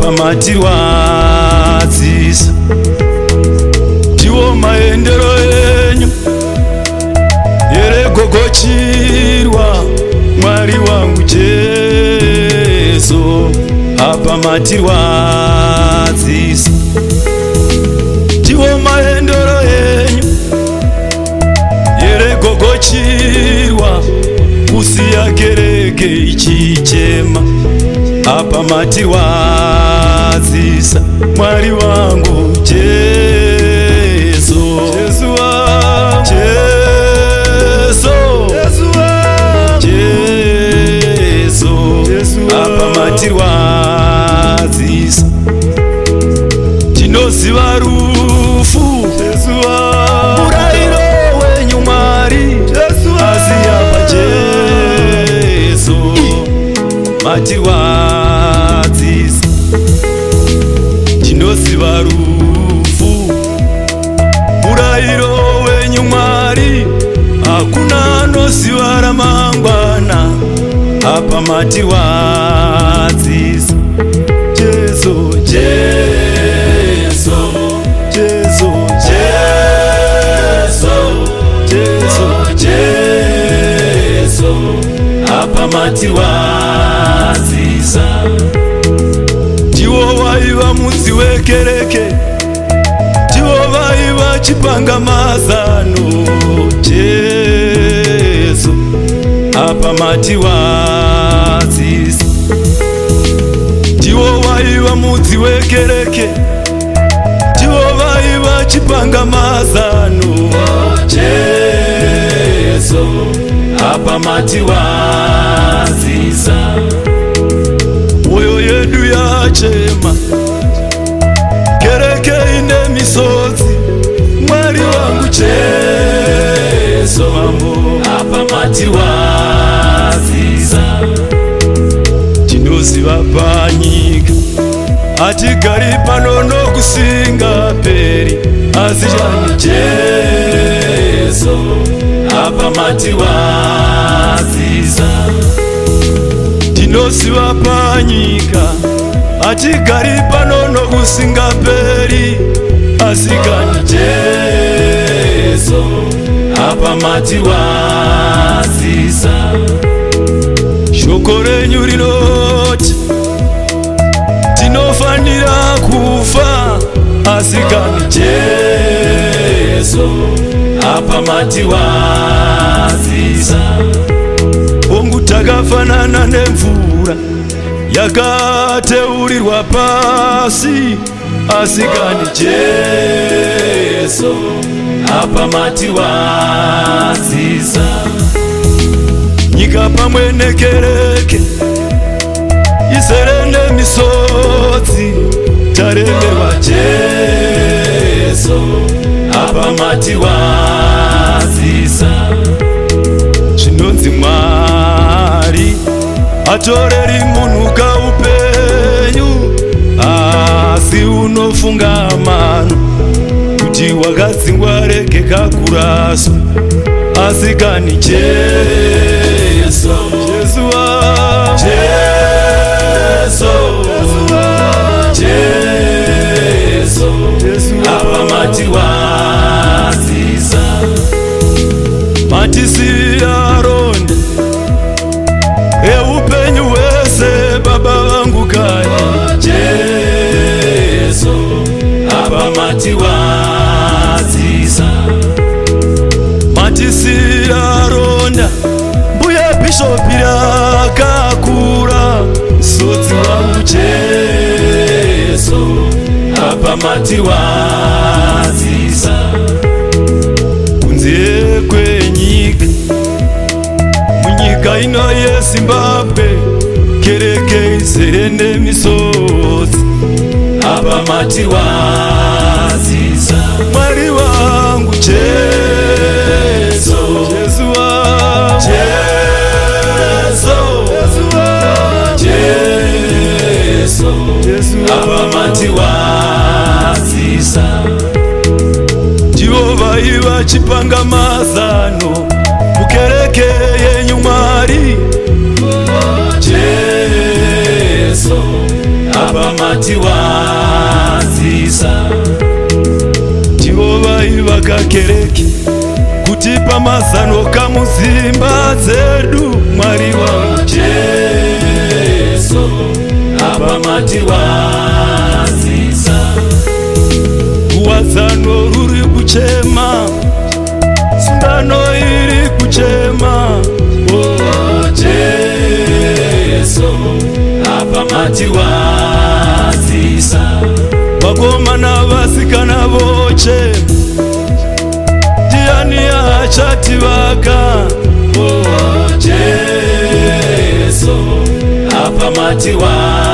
apa matirwadzisa. Tiwo maendero enyu yeregogochirwa Mwari wangu Jesu, apa matirwadzisa. Tiwo maendero enyu yeregogochirwa kusiya kereke ichichema, apa matirwadzisa. Mwari wangu Jesu, Jesu wangu Jesu, apa matirwadzisa. Tinoziva rufu, murayiro wenyu Mwari, asi apa Jesu matirwadzisa. Tinoziva rufu, murayiro wenyu Mwari, hakuna anoziva ramangwana, apa matirwadzisa. Jesu, Jesu, Jesu, Jesu, Jesu, apa matirwadzisa. Tiwo vaiva mudzi wekereke, tiwo vaiva chipangamazano. Jesu, apa matirwadzisa. Tiwo vaiva mudzi wekereke, tiwo vaiva chipangamazano. Jesu, apa matirwadzisa. Mwoyo yedu yachema, kereke ine misodzi. Mwari wangu Jesu, apa matirwadzisa. Tinoziva panyika hatigari pano nokusinga peri, asi chani Jesu, apa matirwadzisa. Tinoziva panyika hatigari pano nokusinga peri, asi chani Jesu, apa matirwadzisa. Shoko renyu rinoti tinofanira kufa, asi chani Jesu, apa matirwadzisa. Hongu takafanana nemvura yakateurirwa pasi, asi chani Jesu, apa matirwadzisa. Nyika pamwe nekereke izere nemisodzi, taremerwa Jesu, apa matirwadzisa. Zvinonzi Mwari hatoreri munhu kaupenyu, asi unofunga mano kuti wakadzingwa rege kakuraswa, asi chani Jesu, Jesu wangu Jesu, Jesu, apa matirwadzisa. Matisiya ronda eupenyu wese, baba vangu kani Jesu, apa matirwadzisa. Matisiya ronda mbuya bishopi rakakura, sodzi wangu Jesu, apa matirwadzisa. Kunze kwenyika, munyika ino yeZimbabwe, kereke izere nemisodzi, apa matirwadzisa. Mwari wangu Jesu, Jesu wangu Jesu, Jesu, apa matirwadzisa. Tiwo vaiva chipangamazano mukereke yenyu Mwari Jesu, apa mati wanzisa Jehova ivakakereki kutipa masano kamuzimba zedu Mwari wangu Jesu apa mati wanzisa Uwazano ruri kuchema sindano iri kuchema Oh Jesu apa mati wanzisa Bagomana vasikana voche Diani achati vaka Oh Jesu apa mati wanzisa